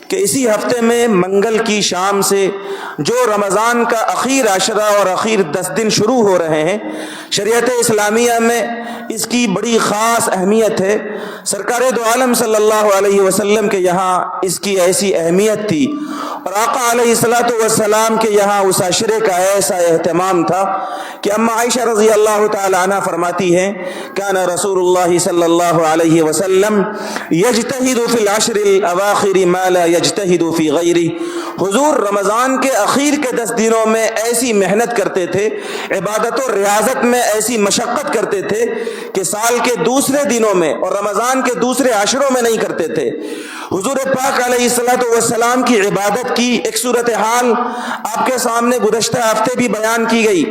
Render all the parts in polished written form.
کہ اسی ہفتے میں منگل کی شام سے جو رمضان کا اخیر عشرہ اور اخیر 10 دن شروع ہو رہے ہیں، شریعت اسلامیہ میں اس کی بڑی خاص اہمیت ہے۔ سرکار دو عالم صلی اللہ علیہ وسلم کے یہاں اس کی ایسی اہمیت تھی، اور آقا علیہ الصلوۃ والسلام کے یہاں اس عشرے کا ایسا اہتمام تھا کہ اما عائشہ رضی اللہ تعالی عنہ فرماتی ہیں کان رسول اللہ صلی اللہ علیہ وسلم یجتہد فی العشر الاواخر ما لا یجتہد فی غیرہ۔ حضور رمضان کے اخیر کے 10 دنوں میں ایسی محنت کرتے تھے، عبادت و ریاضت میں ایسی مشقت کرتے تھے کہ سال کے دوسرے دنوں میں اور رمضان کے دوسرے عشروں میں نہیں کرتے تھے۔ حضور پاک علیہ الصلوۃ والسلام کی عبادت کی ایک صورتحال آپ کے سامنے گزشتہ ہفتے بھی بیان کی گئی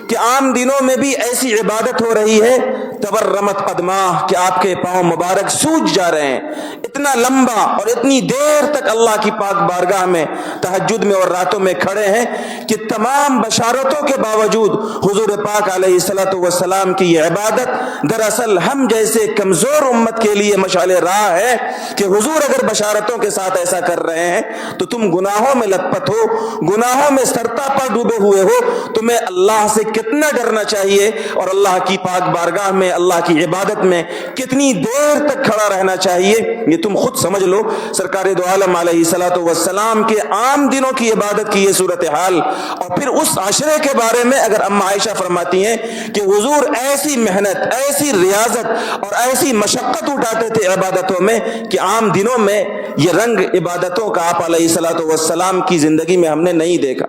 کہ عام دنوں میں بھی ایسی عبادت ہو رہی ہے، تورمت قدماہ، کہ آپ کے پاؤں مبارک سوج جا رہے ہیں، اتنا لمبا اور اتنی دیر تک اللہ کی پاک بارگاہ میں تہجد میں اور راتوں میں کھڑے ہیں کہ تمام بشارتوں کے باوجود حضور پاک علیہ الصلوۃ والسلام کی یہ عبادت دراصل ہم جیسے کمزور امت کے لیے مشعل راہ ہے کہ حضور اگر بشارتوں کے ساتھ ایسا کر رہے ہیں تو تم گناہوں میں لت پت ہو، گناہوں میں سرتاپا ڈوبے ہوئے ہو، تمہیں اللہ سے کتنا ڈرنا چاہیے اور اللہ کی پاک بارگاہ میں اللہ کی عبادت میں کتنی دیر تک کھڑا رہنا چاہیے، یہ تم خود سمجھ لو۔ سرکار دو عالم علیہ الصلوۃ والسلام کے عام دنوں کی عبادت کی یہ صورتحال، اور پھر اس عشرے کے بارے میں اگر اما عائشہ فرماتی ہیں کہ حضور ایسی محنت، ایسی ریاضت اور ایسی مشقت اٹھاتے تھے عبادتوں میں کہ عام دنوں میں یہ رنگ عبادتوں کا آپ علیہ الصلوۃ والسلام کی زندگی میں ہم نے نہیں دیکھا۔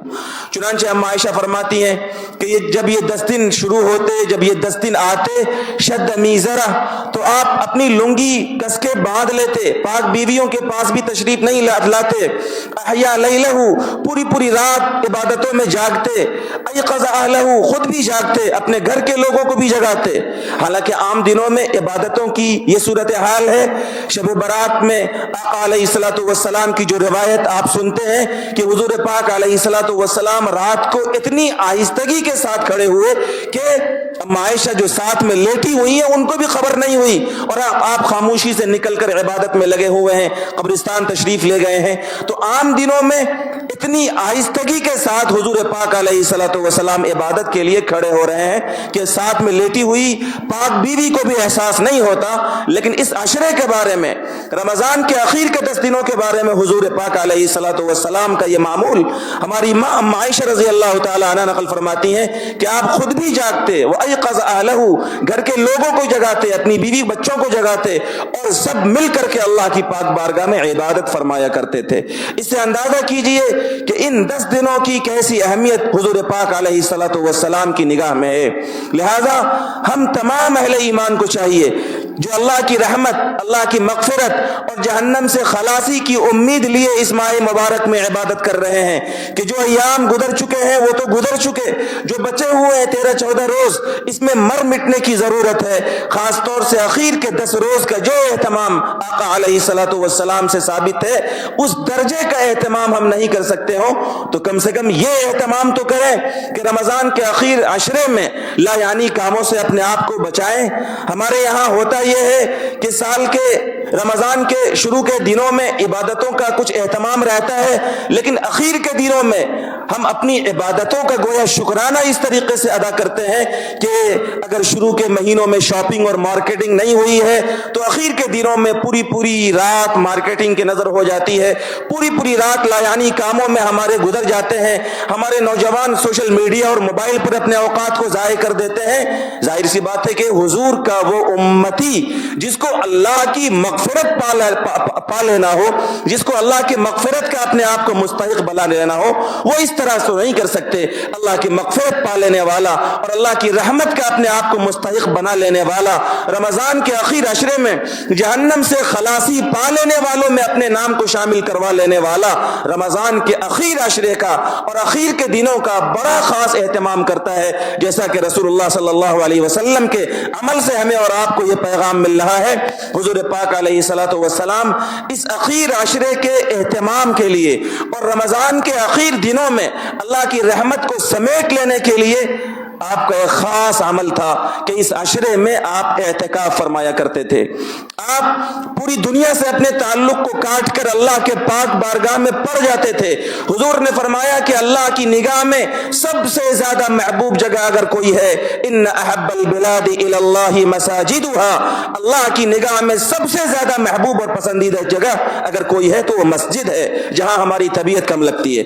چنانچہ اما عائشہ فرماتی ہیں کہ جب یہ 10 دن شروع ہوتے، جب یہ 10 دن آتے، شد میزرہ، تو آپ اپنی لنگی کس کے باندھ لیتے، پاک بیویوں کے پاس بھی تشریف نہیں لاتے، احیا لیلہ، پوری رات عبادتوں میں جاگتے، ایقظ اہلہ، خود بھی جاگتے، اپنے گھر کے لوگوں کو بھی جگاتے۔ حالانکہ عام دنوں میں عبادتوں کی یہ صورتحال ہے۔ شب برات میں آقا علیہ الصلوۃ والسلام کی جو روایت آپ سنتے ہیں کہ حضور پاک علیہ الصلوۃ والسلام رات کو اتنی آہستگی کے ساتھ کھڑے ہوئے کہ اما عائشہ جو ساتھ میں لیٹی ہوئی ہیں ان کو بھی خبر نہیں ہوئی، اور آپ خاموشی سے نکل کر عبادت میں لگے ہوئے ہیں، قبرستان تشریف لے گئے ہیں۔ تو عام دنوں میں اتنی آہستگی کے ساتھ حضور پاک علیہ الصلوۃ والسلام عبادت کے لیے کھڑے ہو رہے ہیں کہ ساتھ میں لیٹی ہوئی پاک بیوی کو بھی احساس نہیں ہوتا۔ لیکن اس عشرے کے بارے میں، رمضان کے اخیر کے 10 دنوں کے بارے میں حضور پاک علیہ الصلوۃ والسلام کا یہ معمول ہماری ماں اما عائشہ رضی اللہ تعالی عنہ نقل فرماتی ہیں کہ آپ خود بھی جاگتے، وَأَيْقَظَ أَهْلَهُ، گھر کے لوگوں کو جگاتے، اپنی بیوی بچوں کو جگاتے، اور سب مل کر کے اللہ کی پاک بارگاہ میں عبادت فرمایا کرتے تھے۔ اس سے اندازہ کیجئے کہ ان 10 دنوں کی کیسی اہمیت حضور پاک علیہ الصلوۃ والسلام کی نگاہ میں ہے۔ لہذا ہم تمام اہل ایمان کو چاہیے جو اللہ کی رحمت، اللہ کی مغفرت اور جہنم سے خلاصی کی امید لیے اس ماہ مبارک میں عبادت کر رہے ہیں کہ جو ایام گزر چکے ہیں وہ تو گزر چکے، جو بچے ہوئے ہیں 13-14 روز، اس میں مر مٹنے کی ضرورت ہے۔ خاص طور سے اخیر کے 10 روز کا جو اہتمام آقا علیہ الصلوۃ والسلام سے ثابت ہے، اس درجے کا اہتمام ہم نہیں کر سکتے ہوں تو کم سے کم یہ اہتمام تو کریں کہ رمضان کے اخیر عشرے میں لا یعنی کاموں سے اپنے آپ کو بچائیں۔ ہمارے یہاں ہوتا یہ ہے کہ سال کے رمضان کے شروع کے دنوں میں عبادتوں کا کچھ اہتمام رہتا ہے، لیکن اخیر کے دنوں میں ہم اپنی عبادتوں کا گویا شکرانہ اس طریقے سے ادا کرتے ہیں کہ اگر شروع کے مہینوں میں شاپنگ اور مارکیٹنگ نہیں ہوئی ہے تو اخیر کے دنوں میں پوری رات مارکیٹنگ کی نظر ہو جاتی ہے، پوری رات لا یعنی کاموں میں ہمارے گزر جاتے ہیں۔ ہمارے نوجوان سوشل میڈیا اور موبائل پر اپنے اوقات کو ضائع کر دیتے ہیں۔ ظاہر سی بات ہے کہ حضور کا وہ امتی جس کو اللہ کی مغفرت پا لینا ہو، جس کو اللہ کی مغفرت کا اپنے آپ کو مستحق بنا لینا ہو، وہ اس طرح سے نہیں کر سکتے۔ اللہ کی مغفرت پا لینے والا اور اللہ کی رحمت کا اپنے آپ کو مستحق بنا لینے والا، رمضان کے اخیر عشرے میں جہنم سے خلاصی پا لینے والوں میں اپنے نام کو شامل کروا لینے والا، رمضان کے اخیر عشرے کا اور اخیر کے دنوں کا بڑا خاص اہتمام کرتا ہے، جیسا کہ رسول اللہ صلی اللہ علیہ وسلم کے عمل سے ہمیں اور آپ کو یہ پیغام مل رہا ہے۔ حضور پاک علیہ الصلوۃ والسلام اس اخیر عشرے کے اہتمام کے لیے اور رمضان کے اخیر دنوں میں اللہ کی رحمت کو سمیٹ لینے کے لیے آپ کا ایک خاص عمل تھا کہ اس عشرے میں آپ اعتکاف فرمایا کرتے تھے. آپ پوری دنیا سے اپنے تعلق کو کاٹ کر اللہ کے پاک بارگاہ میں پڑ جاتے تھے. حضور نے فرمایا کہ اللہ کی نگاہ میں سب سے زیادہ محبوب جگہ اگر کوئی ہے، ان احب البلاد الی اللہ مساجدها، اللہ کی نگاہ میں سب سے زیادہ محبوب اور پسندیدہ جگہ اگر کوئی ہے تو وہ مسجد ہے، جہاں ہماری طبیعت کم لگتی ہے.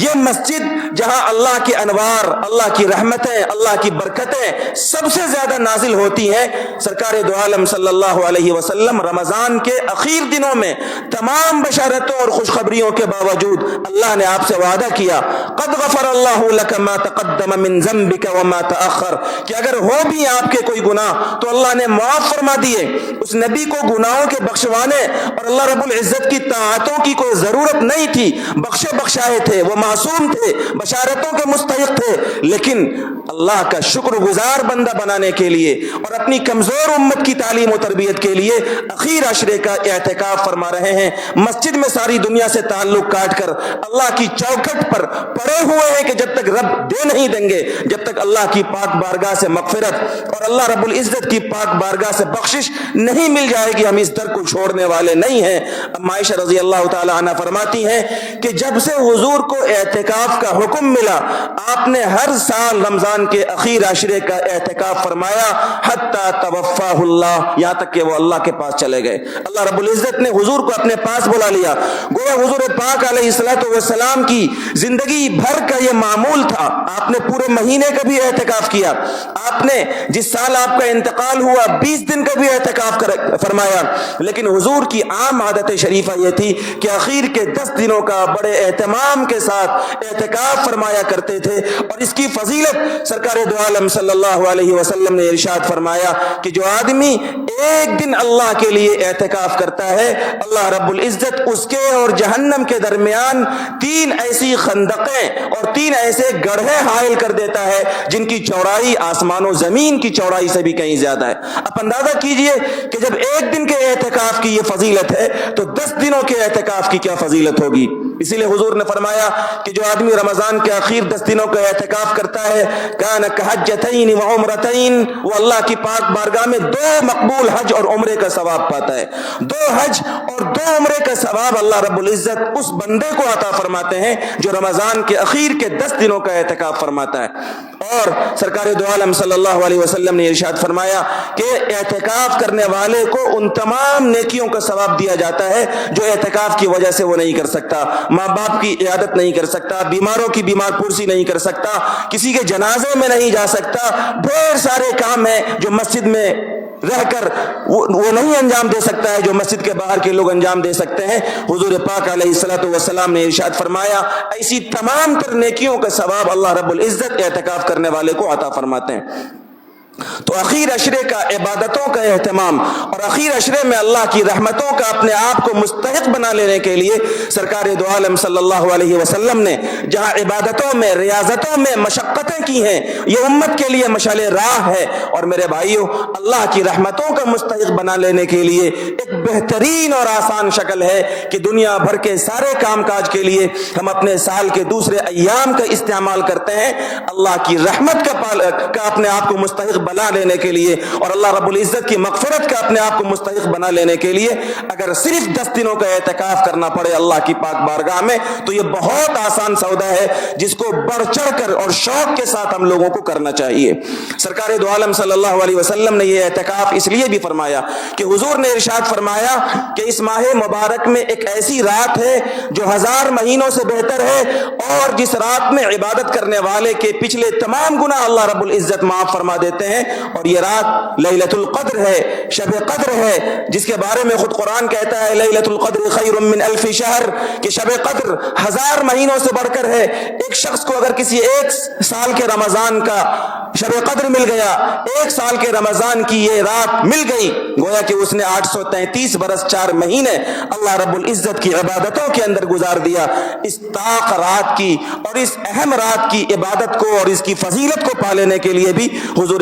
یہ مسجد جہاں اللہ کے انوار، اللہ کی رحمتیں، اللہ کی برکتیں سب سے زیادہ نازل ہوتی ہیں. سرکار دو عالم صلی اللہ علیہ وسلم رمضان کے اخیر دنوں میں تمام بشارتوں اور خوشخبریوں کے باوجود اللہ نے آپ سے وعدہ کیا، قد غفر اللہ لک ما تقدم من ذنبک وما تأخر، کہ اگر ہو بھی آپ کے کوئی گناہ تو اللہ نے معاف فرما دیے. اس نبی کو گناہوں کے بخشوانے اور اللہ رب العزت کی طاعتوں کی کوئی ضرورت نہیں تھی، بخشے بخشائے تھے، وہ معصوم تھے، بشارتوں کے مستحق تھے. لیکن اللہ کا شکر گزار بندہ بنانے کے لیے اور اپنی کمزور امت کی تعلیم و تربیت کے لیے اخیر عشرے کا اعتکاف فرما رہے ہیں. مسجد میں ساری دنیا سے تعلق کاٹ کر اللہ کی چوکھٹ پر پڑے ہوئے ہیں کہ جب تک رب دے نہیں دیں گے، جب تک اللہ کی پاک بارگاہ سے مغفرت اور اللہ رب العزت کی پاک بارگاہ سے بخشش نہیں مل جائے گی، ہم اس در کو چھوڑنے والے نہیں ہیں. اب عائشہ رضی اللہ تعالی عنہ فرماتی ہیں کہ جب سے حضور کو اعتکاف کا حکم ملا، آپ نے ہر سال رمضان کے اخیر عشرے کا اعتکاف فرمایا، حتی توفاہ اللہ، یہاں تک کہ وہ اللہ کے پاس چلے گئے. اللہ رب العزت نے حضور کو اپنے پاس بلا لیا. گویا حضور پاک علیہ السلام کی زندگی بھر کا یہ معمول تھا. آپ نے پورے مہینے کا بھی اعتکاف کیا. آپ نے جس سال آپ کا انتقال ہوا 20 دن کا بھی اعتکاف فرمایا. لیکن حضور کی عام عادت شریفہ یہ تھی کہ اخیر کے 10 دنوں کا بڑے اہتمام کے ساتھ اعتکاف فرمایا کرتے تھے. اور اس کی فضیلت سرکار دو عالم صلی اللہ علیہ وسلم نے ارشاد فرمایا کہ جو آدمی ایک دن اللہ کے لیے اعتکاف کرتا ہے، اللہ رب العزت اس کے اور جہنم کے درمیان 3 ایسی خندقیں اور 3 ایسے گڑھے حائل کر دیتا ہے جن کی چوڑائی آسمان و زمین کی چوڑائی سے بھی کہیں زیادہ ہے. اب اندازہ کیجئے کہ جب ایک دن کے اعتکاف کی یہ فضیلت ہے تو 10 دنوں کے اعتکاف کی کیا فضیلت ہوگی. اسی لیے حضور نے فرمایا کہ جو آدمی رمضان کے اخیر 10 دنوں کا اعتکاف کرتا ہے، کان کحجتین وعمرتین، وہ اللہ کی پاک بارگاہ میں 2 مقبول حج اور عمرے کا ثواب پاتا ہے. 2 حج اور 2 عمرے کا ثواب اللہ رب العزت اس بندے کو عطا فرماتے ہیں جو رمضان کے اخیر کے 10 دنوں کا اعتکاف فرماتا ہے. اور سرکار دو عالم صلی اللہ علیہ وسلم نے ارشاد فرمایا کہ اعتکاف کرنے والے کو ان تمام نیکیوں کا ثواب دیا جاتا ہے جو اعتکاف کی وجہ سے وہ نہیں کر سکتا. ماں باپ کی عیادت نہیں کر سکتا، بیماروں کی بیمار پرسی نہیں کر سکتا، کسی کے جنازے میں نہیں جا سکتا. ڈھیر سارے کام ہیں جو مسجد میں رہ کر وہ نہیں انجام دے سکتا ہے جو مسجد کے باہر کے لوگ انجام دے سکتے ہیں. حضور پاک علیہ السلام نے ارشاد فرمایا ایسی تمام تر نیکیوں کا ثواب اللہ رب العزت اعتکاف کرنے والے کو عطا فرماتے ہیں. تو اخیر عشرے کا عبادتوں کا اہتمام اور اخیر عشرے میں اللہ کی رحمتوں کا اپنے آپ کو مستحق بنا لینے کے لیے سرکار دو عالم صلی اللہ علیہ وسلم نے جہاں عبادتوں میں، ریاضتوں میں مشقتیں کی ہیں، یہ امت کے لیے مشعل راہ ہے. اور میرے بھائیوں، اللہ کی رحمتوں کا مستحق بنا لینے کے لیے ایک بہترین اور آسان شکل ہے کہ دنیا بھر کے سارے کام کاج کے لیے ہم اپنے سال کے دوسرے ایام کا استعمال کرتے ہیں اللہ کی رحمت کا اپنے آپ کو مستحق بنا لینے کے لیے اور اللہ رب العزت کی مغفرت کا اپنے آپ کو مستحق بنا لینے کے لیے. اگر صرف 10 دنوں کا اعتکاف کرنا پڑے اللہ کی پاک بارگاہ میں تو یہ بہت آسان سودا ہے جس کو بڑھ چڑھ کر اور شوق کے ساتھ ہم لوگوں کو کرنا چاہیے. سرکار دو عالم صلی اللہ علیہ وسلم نے یہ اعتکاف اس لیے بھی فرمایا کہ حضور نے ارشاد فرمایا کہ اس ماہ مبارک میں ایک ایسی رات ہے جو 1000 مہینوں سے بہتر ہے اور جس رات میں عبادت کرنے والے کے پچھلے تمام گناہ اللہ رب العزت معاف فرما دیتے ہیں. اور یہ رات لیلۃ القدر ہے، شب قدر ہے، جس کے بارے میں خود قرآن کہتا ہے لیلۃ القدر خیر من الف شہر، کہ شب قدر 1000 مہینوں سے بڑھ کر ہے. ایک شخص کو اگر کسی 1 سال کے رمضان کا شب قدر مل گیا، 1 سال کے رمضان کی یہ رات مل گئی، گویا کہ اس نے 833 برس 4 مہینے اللہ رب العزت کی عبادتوں کے اندر گزار دیا. اس طاق رات کی اور اس اہم رات کی عبادت کو اور اس کی فضیلت کو پا لینے کے لیے بھی حضور